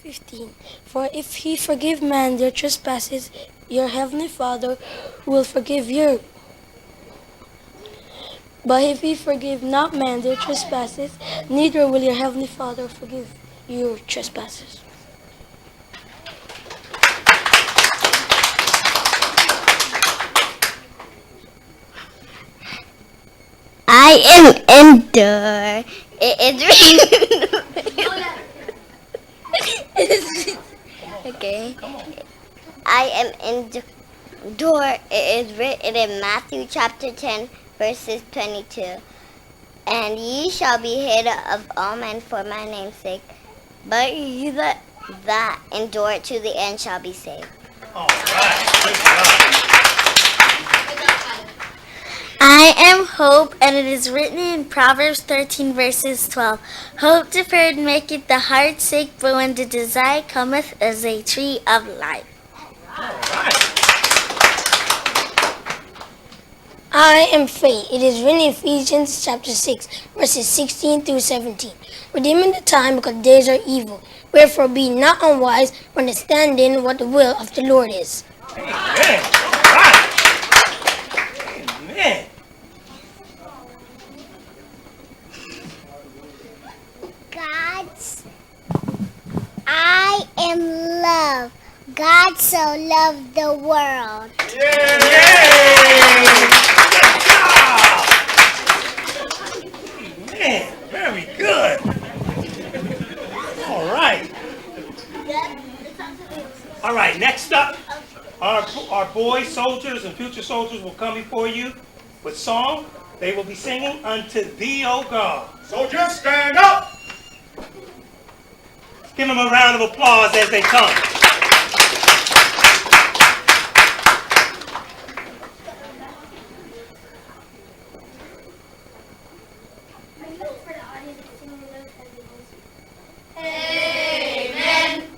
15. For if he forgive man their trespasses, your heavenly Father will forgive you. But if he forgive not man their trespasses, neither will your heavenly Father forgive your trespasses. I am endure. It is okay. I am endure. It is written in Matthew chapter 10, verses 22. And ye shall be hated of all men for my name's sake, but ye that endure to the end shall be saved. All right. Good job. I am hope, and it is written in Proverbs 13, verses 12. Hope deferred maketh the heart sick, but when the desire cometh as a tree of life. All right. I am faith. It is written in Ephesians chapter 6, verses 16 through 17. Redeeming the time, because days are evil. Wherefore be not unwise, but understanding what the will of the Lord is. Amen. All right. Amen. I am love. God so loved the world. Yay! Good job! Man, very good. All right. All right, next up, our boys, soldiers, and future soldiers will come before you with song. They will be singing Unto Thee, O God. Soldiers, stand up! Give them a round of applause as they come. Amen.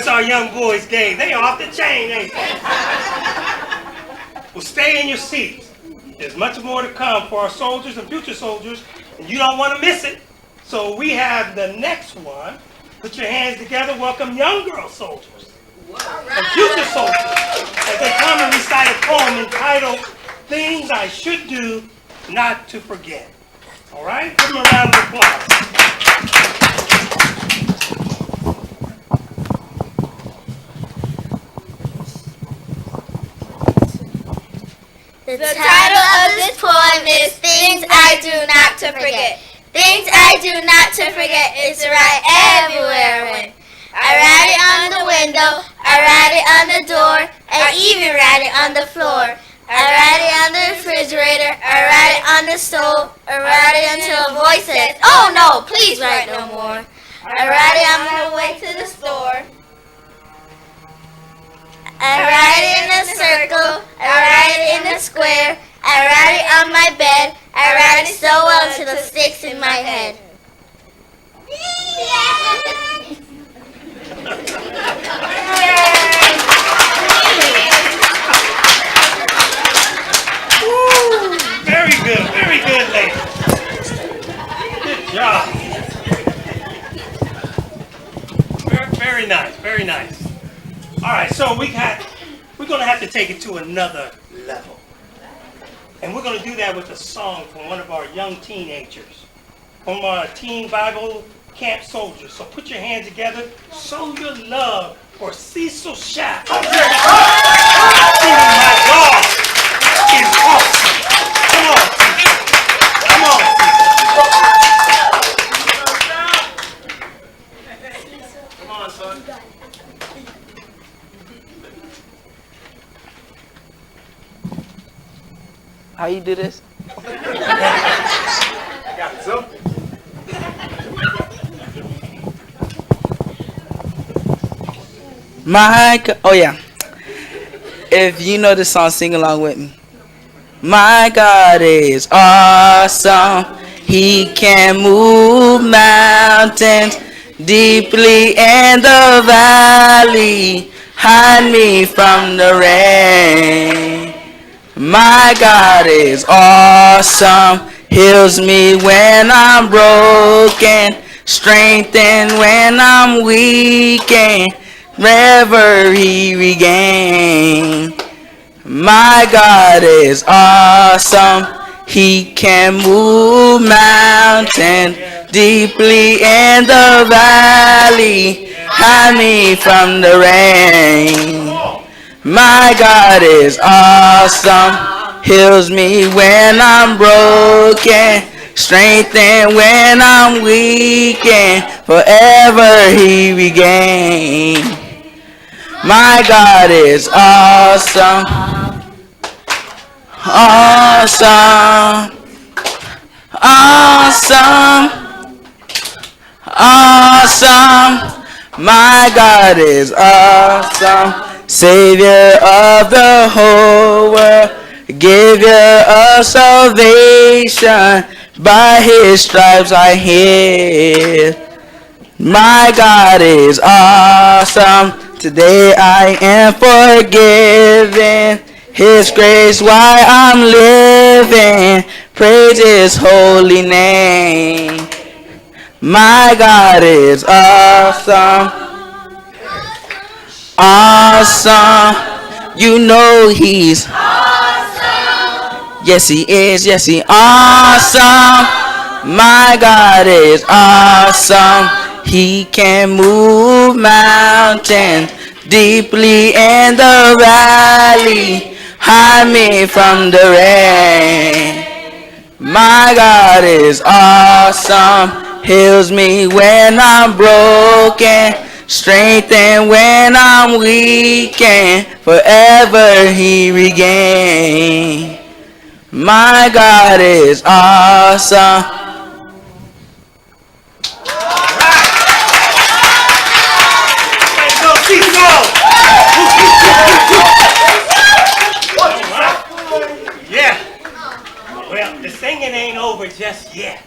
Our young boys gave. They off the chain, ain't they? Well, stay in your seats. There's much more to come for our soldiers and future soldiers, and you don't want to miss it. So we have the next one. Put your hands together. Welcome young girl soldiers and future soldiers as they come and recite a poem entitled Things I Should Do Not to Forget. All right? Give them a round of applause. The title of this poem is Things I Do Not to Forget. Things I do not to forget is to write everywhere I went. I write it on the window, I write it on the door, I even write it on the floor. I write it on the refrigerator, I write it on the stove, I write it until a voice says, "Oh no, please write no more." I write it on my way to the store. I write it in a circle, I write it in a square, I write it on my bed, I write it so well till it sticks in my head. Very good, ladies. Good job. Very nice, very nice. All right, so we're going to have to take it to another level. And we're going to do that with a song from one of our young teenagers, from our teen Bible camp soldiers. So put your hands together, show your love for Cecil Schaff. My dog is awesome. Come on, Cecil. Come on, Cecil. Come on, son. How you do this? I got it, so. Oh yeah. If you know this song, sing along with me. My God is awesome. He can move mountains deeply in the valley. Hide me from the rain. My God is awesome. Heals me when I'm broken. Strengthen when I'm weak. And wherever he regains. My God is awesome. He can move mountains deeply in the valley. Hide me from the rain. My God is awesome. Heals me when I'm broken. Strengthen when I'm weak. And forever he regains. My God is awesome. Awesome. Awesome. Awesome. My God is awesome. Savior of the whole world. Giver of salvation. By his stripes I heal. My God is awesome. Today I am forgiven. His grace why I'm living. Praise his holy name. My God is awesome. Awesome. You know he's awesome. Yes he is. Yes he awesome. My God is awesome. He can move mountains deeply in the valley. Hide me from the rain. My God is awesome. Heals me when I'm broken. Strengthen when I'm weak. And forever he regains. My God is awesome. Yeah. Well, the singing ain't over just yet.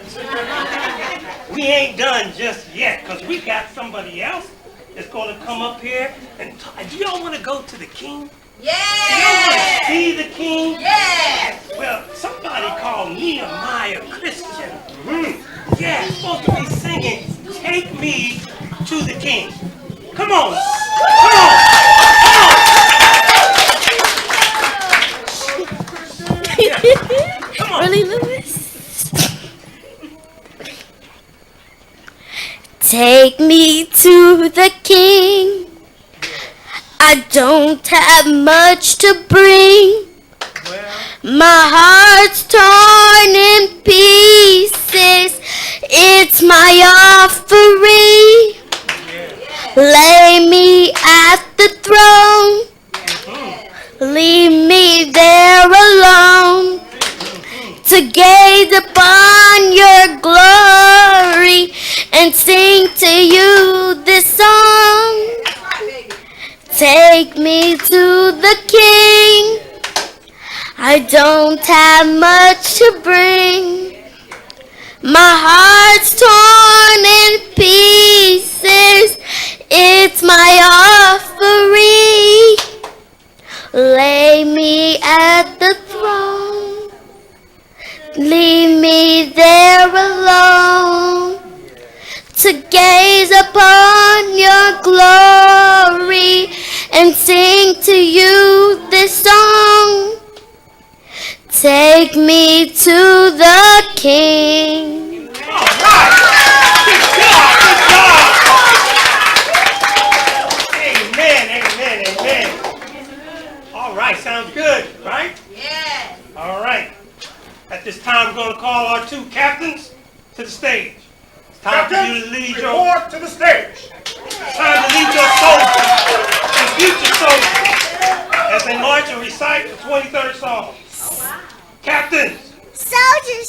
We ain't done just yet, because we got somebody else that's going to come up here and talk. Do y'all want to go to the king? Yeah! Do y'all want to see the king? Yeah! Well, somebody called Nehemiah Christian. Yeah, supposed to be singing, "Take Me to the King." Come on. Come on. Come on. Really, Lewis? Take me to the king. I don't have much to bring. My heart's torn in pieces. It's my offering. Lay me at the throne. Leave me there alone to gaze upon your glory and sing to you this song. Take me to don't have much to bring. My heart's torn in pieces. It's my offering. Lay me at the throne. Leave me there alone to gaze upon your glory and sing to you this song. Take me to the King. All right. Good job. Amen. All right. Sounds good, right? Yes. All right. At this time, we're going to call our two captains to the stage. It's time for you to lead your... Report to the stage. It's time to lead your soldiers and future soldiers as they march and recite the 23rd Psalm. Captains. Soldiers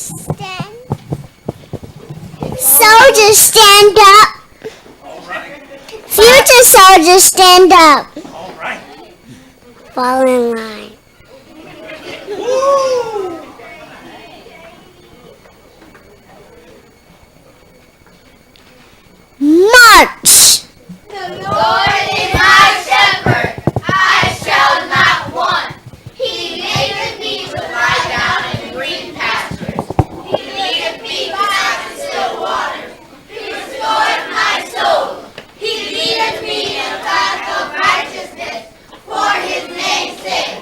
stand up. All right. Future soldiers stand up. All right. Fall in line. Woo! March. The Lord is my shepherd, I shall not want. He maketh me to lie down in green pastures. He leadeth me beside the still waters. He restoreth my soul. He leadeth me in the path of righteousness for his name's sake.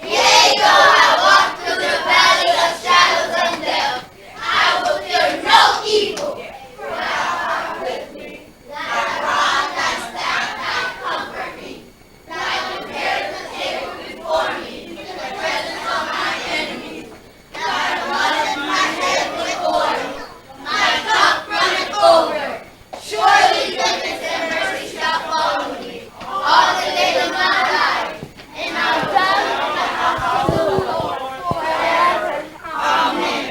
Yea, though I walk through the valley of shadows of death, I will fear no evil. For thou art with me. Thy rod, thy staff, thy comfort me. Thy prepares the table before me in the presence of my enemies. Thou anointest my head with oil. My cup runneth over. Surely goodness and mercy shall follow me all the days of my life, and I will dwell in the house of the Lord forever. Amen.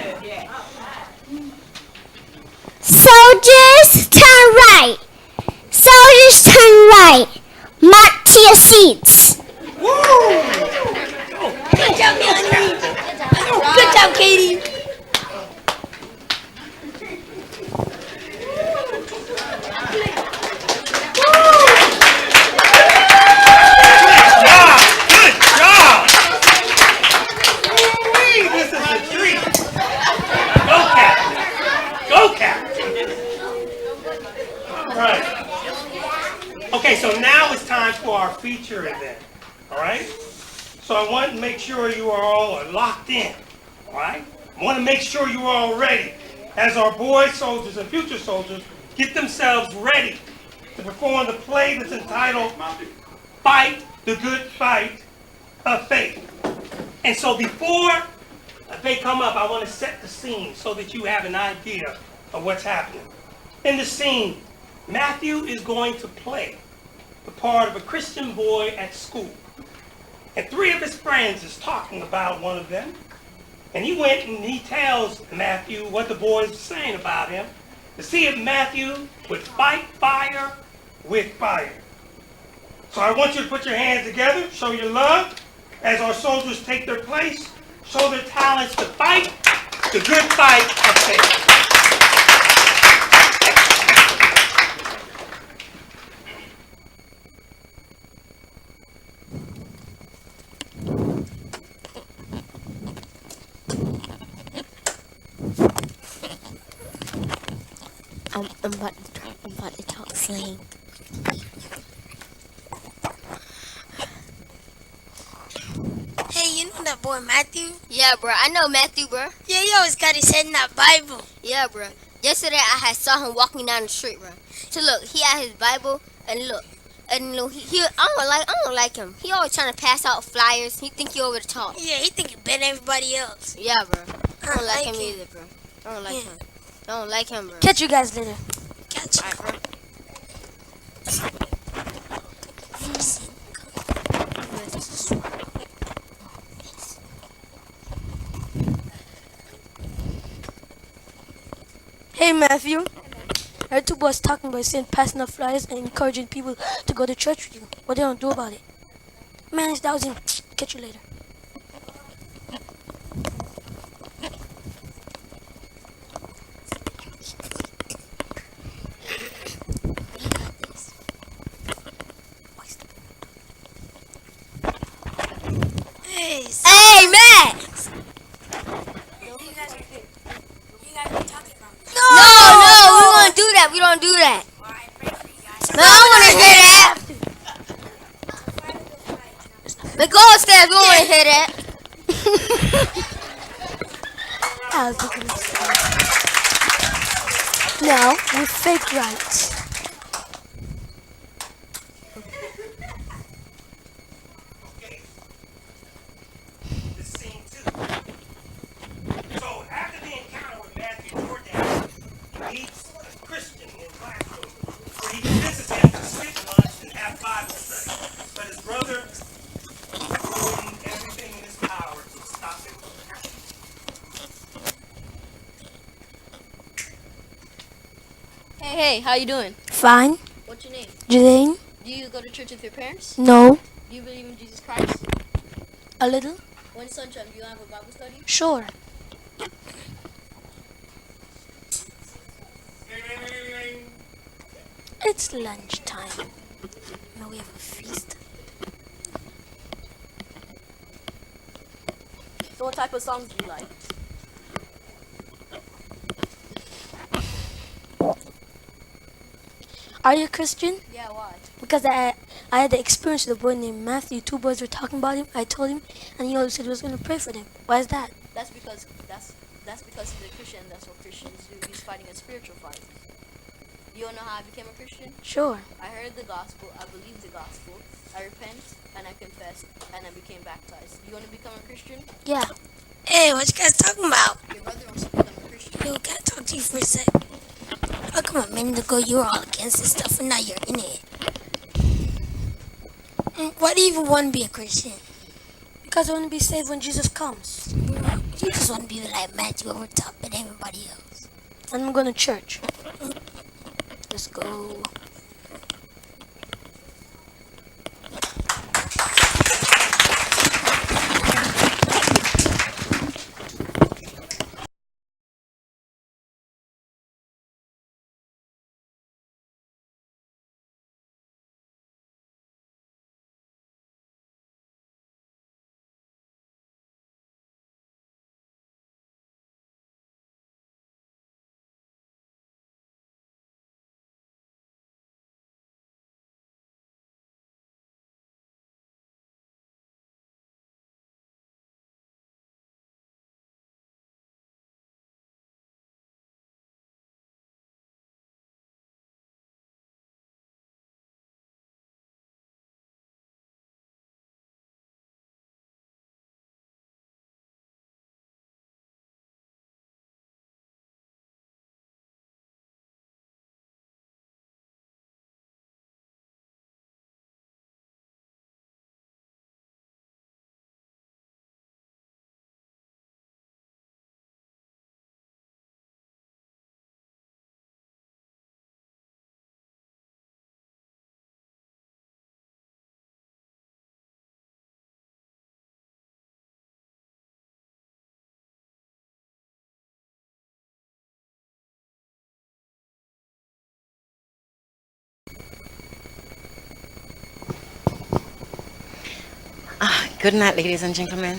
Soldiers, turn right. Soldiers, turn right. March to your seats. Good job, Melanie. Good job, Katie. Good job. Woo-wee, this is a treat. Go, Captain. Go, Captain. All right. Okay, so now it's time for our feature event. All right? So I want to make sure you are all locked in. All right? I want to make sure you are all ready as our boy soldiers and future soldiers get themselves ready to perform the play that's entitled Fight the Good Fight of Faith. And so before they come up, I want to set the scene so that you have an idea of what's happening. In the scene, Matthew is going to play the part of a Christian boy at school. And three of his friends is talking about one of them. And he went and he tells Matthew what the boys are saying about him to see if Matthew would fight fire with fire. So I want you to put your hands together, show your love as our soldiers take their place, show their talents to fight the good fight of faith. I'm about to talk slang. Hey, you know that boy Matthew? Yeah, bro. I know Matthew, bro. Yeah, he always got his head in that Bible. Yeah, bro. Yesterday I had saw him walking down the street, bro. So look, he had his Bible, and look, I don't like him. He always trying to pass out flyers. He think he over the top. Yeah, he think he better than everybody else. Yeah, bro. I don't like him him. either, bro. I don't like him. I don't like him, bro. Catch you guys later. Catch you. Alright, bro. Hey, Matthew. I heard two boys talking about saying passing out flyers and encouraging people to go to church with you. What they don't do about it? Man, that was him. Catch you later. Yeah, we want to hear that. I was looking at you. Now, with fake rights. Okay. This scene two. So after the encounter with Matthew Jordan, meets a Christian in Blackfoot, where he convinces him to skip lunch and have Bible study. But his brother doing everything in his power to stop him from happening. Hey, how you doing? Fine. What's your name? Jane? Do you go to church with your parents? No. Do you believe in Jesus Christ? A little? When sunshine, do you have a Bible study? Sure. It's lunchtime. Now we have a feast. So what type of songs do you like? Are you a Christian? Yeah, why? Because I had the experience with a boy named Matthew. Two boys were talking about him. I told him, and he always said he was going to pray for them. Why is that? That's because he's a Christian. That's what Christians do. He's fighting a spiritual fight. You wanna know how I became a Christian? Sure. I heard the gospel. I believed the gospel. I repent and I confessed and I became baptized. You wanna become a Christian? Yeah. Hey, what you guys talking about? Your brother wants to become a Christian. Yo, can I talk to you for a sec? How come a minute ago you were all against this stuff and now you're in it? Why do you even want to be a Christian? Because I want to be saved when Jesus comes. You just want to be like Matthew over top and everybody else. And I'm going to church. Let's go. Good night, ladies and gentlemen.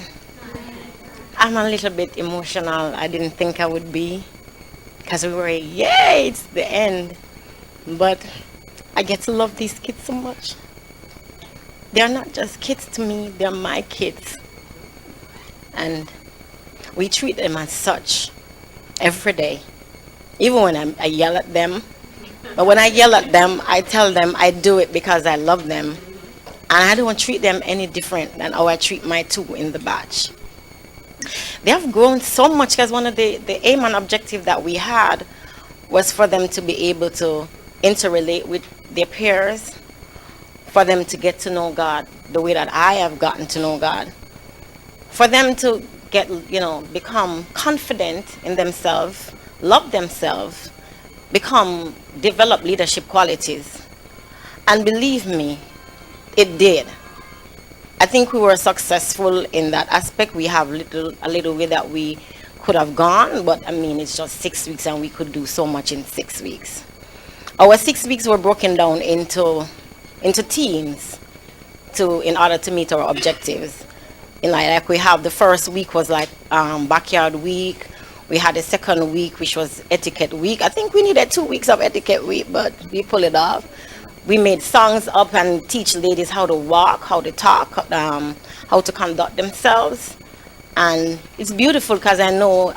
I'm a little bit emotional. I didn't think I would be, because we were, yay, it's the end. But I get to love these kids so much. They're not just kids to me, they're my kids. And we treat them as such every day. Even when I yell at them. But when I yell at them, I tell them I do it because I love them. And I don't treat them any different than how I treat my two in the batch. They have grown so much, because one of the aim and objective that we had was for them to be able to interrelate with their peers, for them to get to know God the way that I have gotten to know God, for them to get, become confident in themselves, love themselves, develop leadership qualities. And believe me, it did. I think we were successful in that aspect. We have a little way that we could have gone, but I mean, it's just 6 weeks and we could do so much in 6 weeks. Our 6 weeks were broken down into teams in order to meet our objectives. Like we have the first week was like backyard week. We had the second week, which was etiquette week. I think we needed 2 weeks of etiquette week, but we pulled it off. we made songs up and teach ladies how to walk, how to talk, how to conduct themselves. And it's beautiful because I know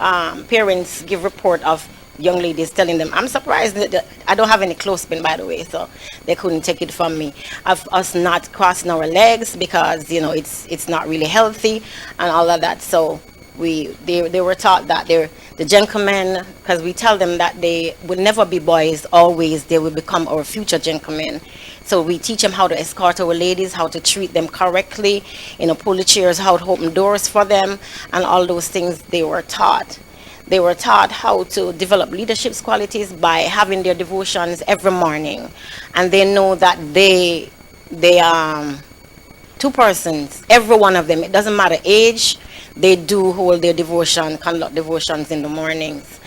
parents give report of young ladies telling them, I'm surprised that I don't have any clothespin, by the way, so they couldn't take it from me, of us not crossing our legs because it's not really healthy and all of that. So they were taught that the gentlemen, because we tell them that they would never be boys, always they will become our future gentlemen. So we teach them how to escort our ladies, how to treat them correctly, pull the chairs, how to open doors for them, and all those things they were taught. They were taught how to develop leadership qualities by having their devotions every morning. And they know that they two persons, every one of them, it doesn't matter age, they do hold their devotion, conduct devotions in the mornings.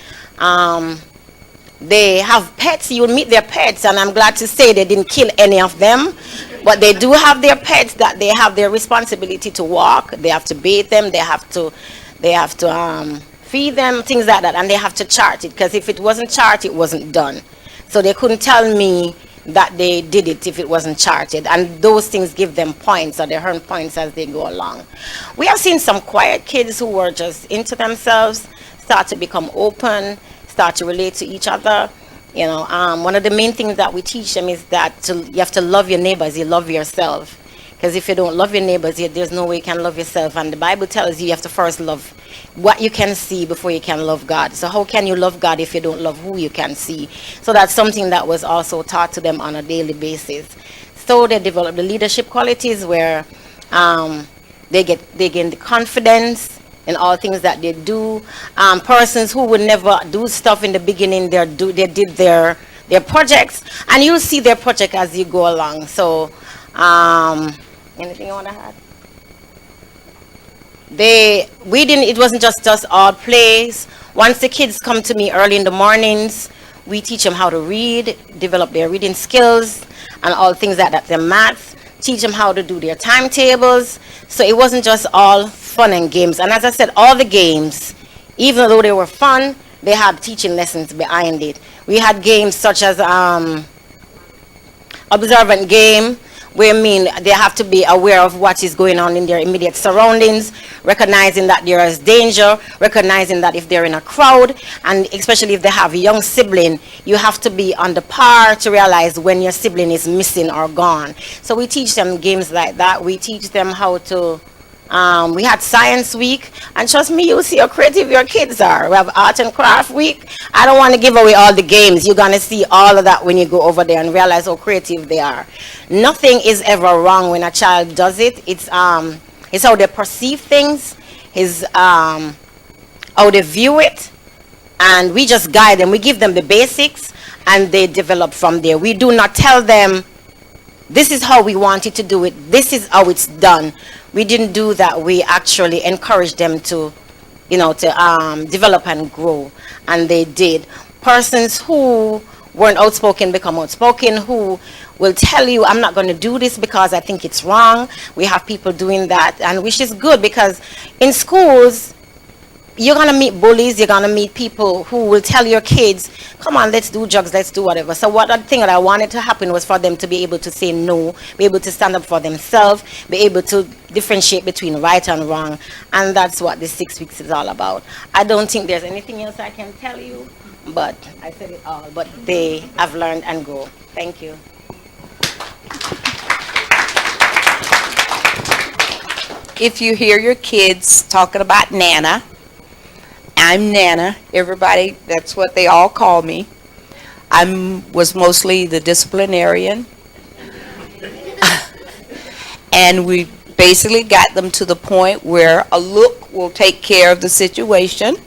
They have pets. You will meet their pets, and I'm glad to say they didn't kill any of them, but they do have their pets that they have their responsibility to walk. They have to bathe them. They have to feed them, things like that, and they have to chart it, because if it wasn't charted, it wasn't done. So they couldn't tell me that they did it if it wasn't charted, and those things give them points, or they earn points as they go along. We have seen some quiet kids who were just into themselves start to become open, start to relate to each other. One of the main things that we teach them is that you have to love your neighbors, you love yourself. Because if you don't love your neighbors, there's no way you can love yourself. And the Bible tells you have to first love what you can see before you can love God. So how can you love God if you don't love who you can see? So that's something that was also taught to them on a daily basis. So they develop the leadership qualities where they gain the confidence in all things that they do. Persons who would never do stuff in the beginning, they did their projects, and you'll see their project as you go along. So anything you want to add? It wasn't just all plays. Once the kids come to me early in the mornings, we teach them how to read, develop their reading skills and all things like that, their maths, teach them how to do their timetables. So it wasn't just all fun and games. And as I said, all the games, even though they were fun, they had teaching lessons behind it. We had games such as observant game, where they have to be aware of what is going on in their immediate surroundings, recognizing that there is danger, recognizing that if they're in a crowd, and especially if they have a young sibling, you have to be on the par to realize when your sibling is missing or gone. So we teach them games like that. We teach them how to we had science week, and trust me, you'll see how creative your kids are. We have art and craft week. I don't want to give away all the games. You're going to see all of that when you go over there and realize how creative they are. Nothing is ever wrong when a child does it. It's how they perceive things, how they view it, and we just guide them. We give them the basics, and they develop from there. We do not tell them, this is how we want you to do it, this is how it's done. We didn't do that. We actually encouraged them to develop and grow, and they did. Persons who weren't outspoken become outspoken, who will tell you, I'm not going to do this because I think it's wrong. We have people doing that, and which is good, because in schools you're going to meet bullies, you're going to meet people who will tell your kids, come on, let's do drugs, let's do whatever. So the thing that I wanted to happen was for them to be able to say no, be able to stand up for themselves, be able to differentiate between right and wrong. And that's what the 6 weeks is all about. I don't think there's anything else I can tell you, but I said it all. But they have learned and grow. Thank you. If you hear your kids talking about Nana, I'm Nana. Everybody, that's what they all call me. I was mostly the disciplinarian. And we basically got them to the point where a look will take care of the situation.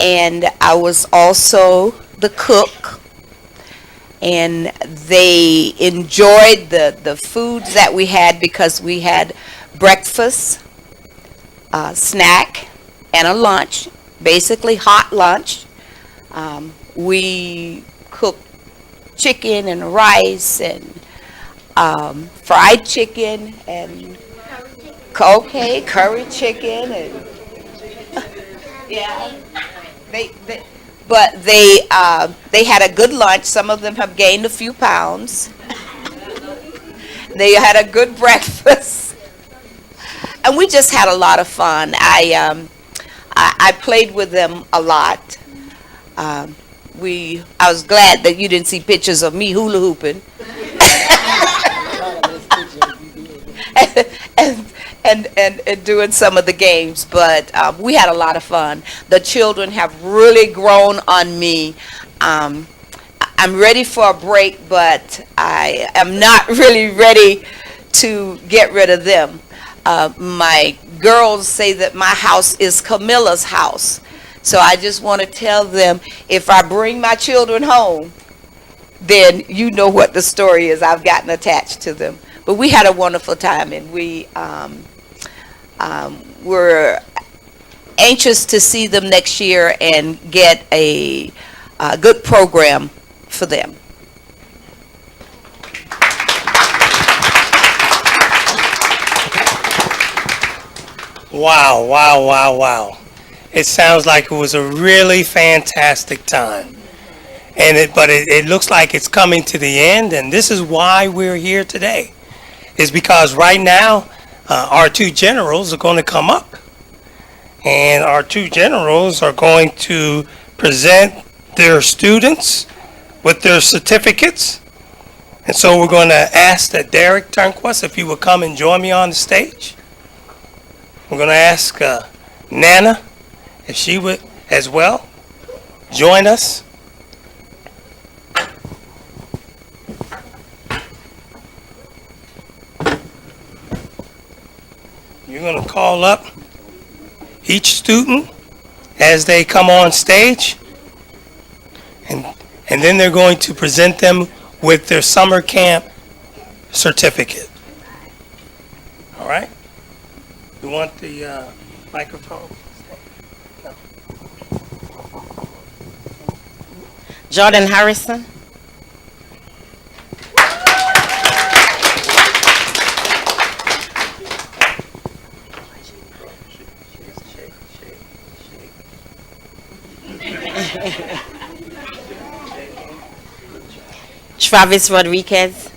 And I was also the cook. And they enjoyed the foods that we had, because we had breakfast, snack, and a lunch, basically hot lunch. We cooked chicken and rice and fried chicken and curry chicken, and yeah, but they had a good lunch. Some of them have gained a few pounds. They had a good breakfast, and we just had a lot of fun. I played with them a lot. I was glad that you didn't see pictures of me hula hooping. and doing some of the games, but we had a lot of fun. The children have really grown on me. I'm ready for a break, but I am not really ready to get rid of them. My girls say that my house is Camilla's house. So I just want to tell them, if I bring my children home, then you know what the story is. I've gotten attached to them. But we had a wonderful time, and we were anxious to see them next year and get a good program for them. Wow, wow, wow, wow. It sounds like it was a really fantastic time. But it looks like it's coming to the end, and this is why we're here today. Is because right now, our two generals are going to come up. And our two generals are going to present their students with their certificates. And so we're going to ask that Derek Turnquist, if he would come and join me on the stage. We're going to ask Nana, if she would as well join us. You're going to call up each student as they come on stage, and then they're going to present them with their summer camp certificate. All right? You want the microphone? No. Jordan Harrison. Travis Rodriguez.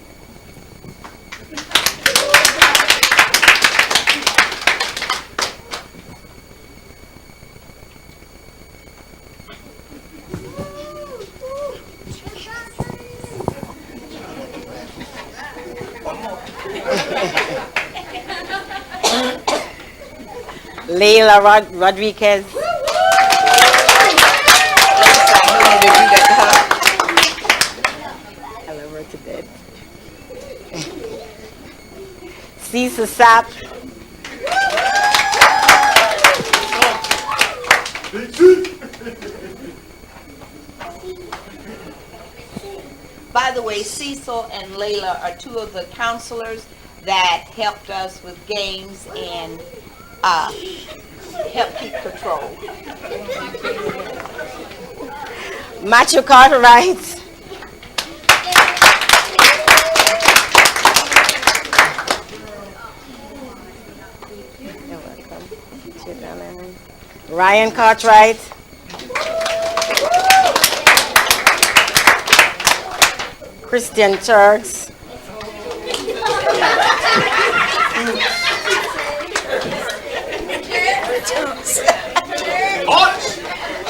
Leila Rodriguez. I love her to death. Cecil Sapp. By the way, Cecil and Layla are two of the counselors that helped us with games and help keep control. Matthew Cartwright. You're welcome. Ryan Cartwright. Christian Turks.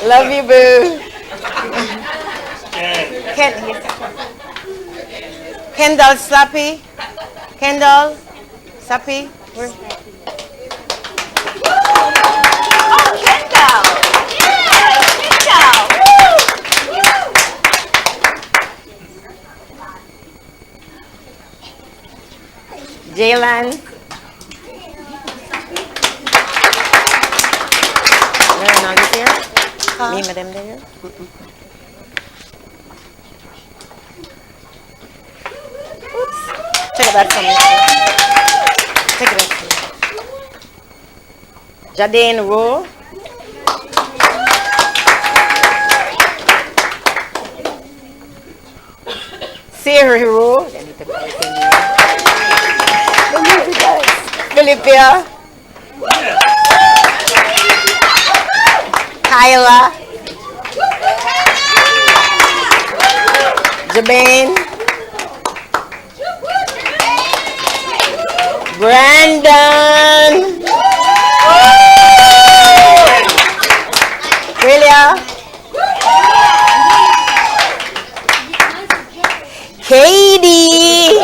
Love you, boo. Kendall Sappy. Kendall Sappy. Where? Oh, Kendall! Jaylan. Leonard is here? Me, madam, there? Oops. Take it back from me. Take it back from me. Jadine Rowe. Sarah Rowe. Philippia. Kyla. Jabane, Brandon, Julia, Katie,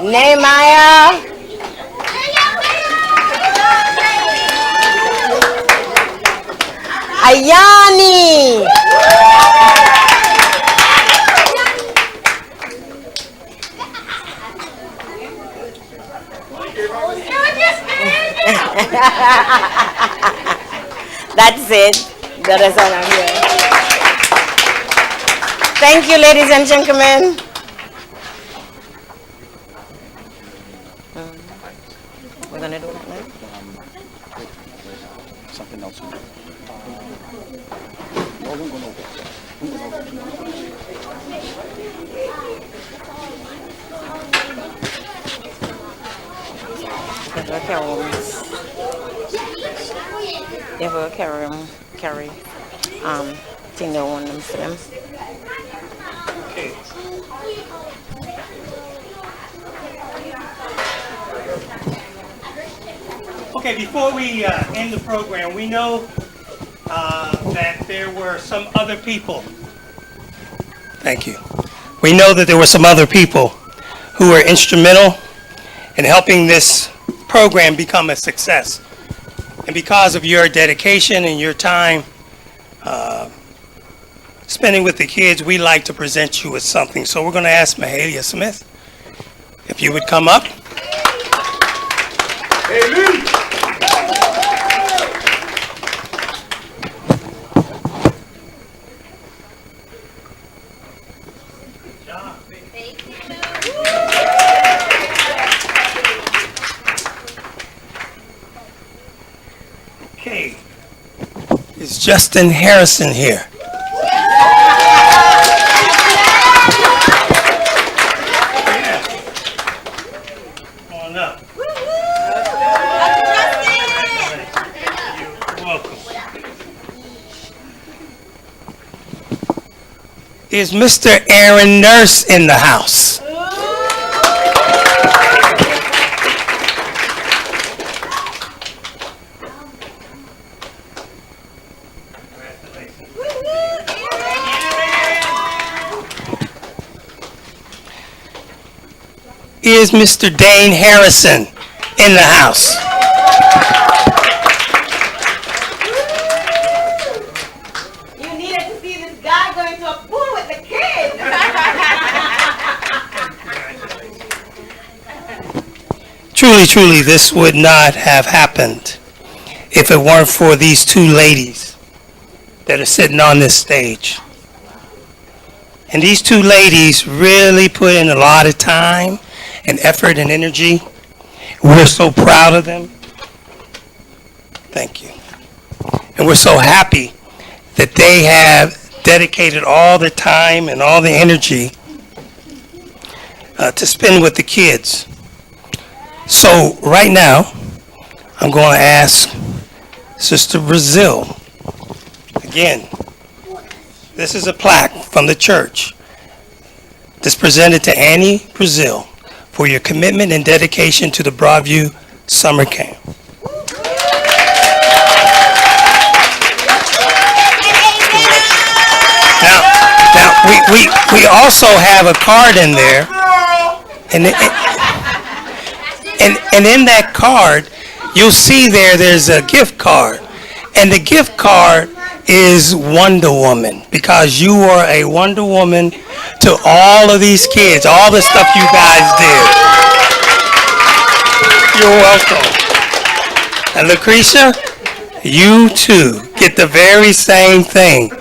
Nehemiah, Ayani, that's it. That is all I'm here. Thank you, ladies and gentlemen. We're gonna do that now. Something else. You have a carry thing they want them for them. Okay. Okay, before we end the program, we know that there were some other people. Thank you. We know that there were some other people who were instrumental in helping this program become a success. And because of your dedication and your time spending with the kids, we like to present you with something. So we're going to ask Mahalia Smith if you would come up. Okay. Is Justin Harrison here? Yeah. Come on up. You're welcome. Is Mr. Aaron Nurse in the house? Is Mr. Dane Harrison in the house? You needed to see this guy going to a pool with the kids. Truly, truly, this would not have happened if it weren't for these two ladies that are sitting on this stage. And these two ladies really put in a lot of time and effort and energy. We're so proud of them. Thank you. And we're so happy that they have dedicated all the time and all the energy to spend with the kids. So right now, I'm going to ask Sister Brazil. Again, this is a plaque from the church that's presented to Annie Brazil for your commitment and dedication to the Broadview Summer Camp. Now we also have a card in there, and in that card, you'll see there's a gift card, and the gift card is Wonder Woman, because you are a Wonder Woman to all of these kids, all the stuff you guys did. You're welcome. And Lucretia, you too get the very same thing.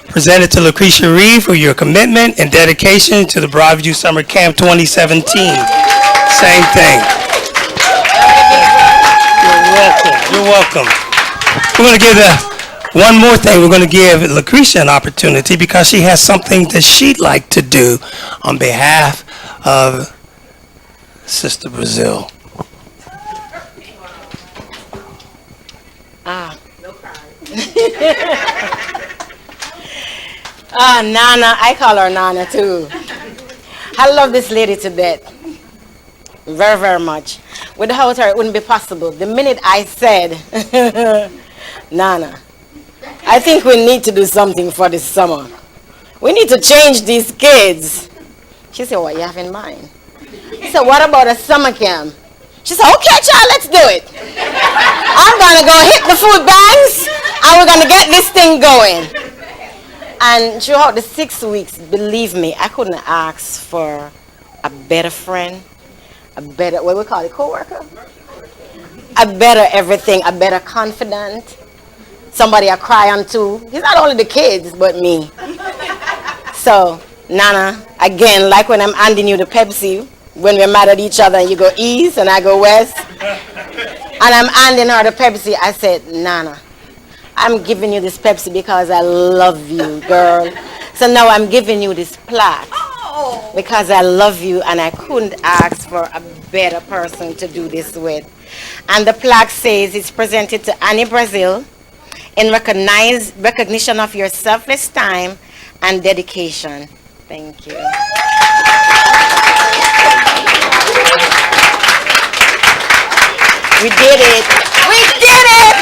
Presented to Lucretia Reed for your commitment and dedication to the Broadview Summer Camp 2017. Same thing. You're welcome. You're welcome. We're going to give one more thing. We're going to give Lucretia an opportunity because she has something that she'd like to do on behalf of Sister Brazil. Nana, I call her Nana too. I love this lady to death. Very, very much. Without her, it wouldn't be possible. The minute I said, Nana, I think we need to do something for this summer. We need to change these kids. She said, what you have in mind? I said, what about a summer camp? She said, okay, child, let's do it. I'm going to go hit the food banks, and we're going to get this thing going. And throughout the 6 weeks, believe me, I couldn't ask for a better friend, a better, what we call it, co-worker? A better everything, a better confidant, somebody I cry on to. It's not only the kids, but me. So, Nana, again, like when I'm handing you the Pepsi, when we're mad at each other and you go east and I go west, and I'm handing her the Pepsi, I said, Nana, I'm giving you this Pepsi because I love you, girl. So now I'm giving you this plaque because I love you and I couldn't ask for a better person to do this with. And the plaque says it's presented to Annie Brazil in recognition of your selfless time and dedication. Thank you. We did it. We did it.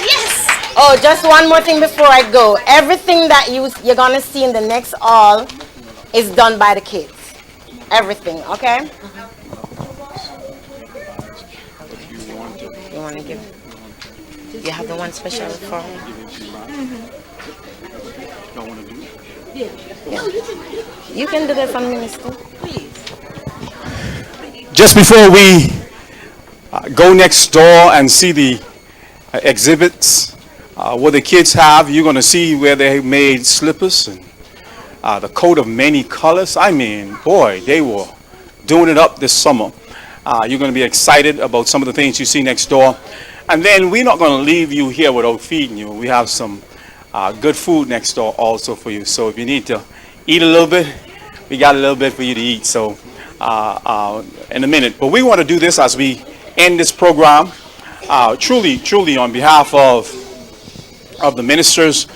Yes. Oh, just one more thing before I go. Everything that you're going to see in the next hall is done by the kids. Everything, okay? You want to give? You have the one special for me? Yeah. You can do that for me, Mister. Please. Just before we go next door and see the exhibits, what the kids have, you're going to see where they made slippers and the coat of many colors. I mean, boy, they were doing it up this summer. You're going to be excited about some of the things you see next door. And then we're not going to leave you here without feeding you. We have some good food next door also for you. So if you need to eat a little bit, we got a little bit for you to eat. So in a minute. But we want to do this as we end this program. Truly on behalf of the ministers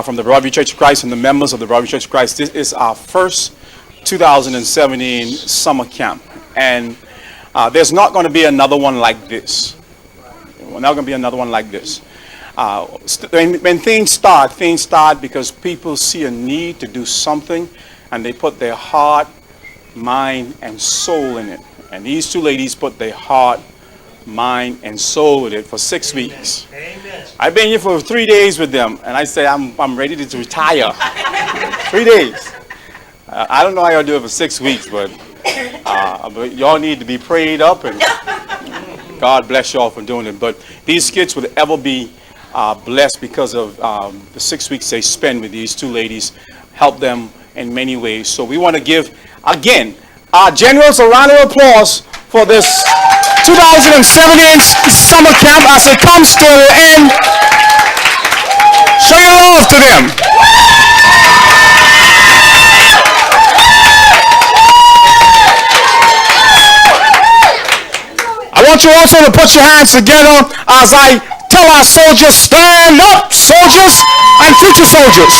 from the Broadview Church of Christ and the members of the Broadview Church of Christ, this is our first 2017 summer camp. And there's not going to be another one like this. We're not going to be another one like this. When things start because people see a need to do something and they put their heart, mind, and soul in it. And these two ladies put their heart, mind, and soul in it for 6 weeks. Amen. I've been here for 3 days with them, and I say I'm ready to retire. 3 days. I don't know how y'all do it for 6 weeks, but y'all need to be prayed up, and God bless y'all for doing it. But these kids would ever be blessed because of the 6 weeks they spend with these two ladies, help them in many ways. So we want to give, again, our generous a round of applause for this 2017 summer camp as it comes to an end. Show your love to them. I want you also to put your hands together as I tell our soldiers, stand up, soldiers and future soldiers.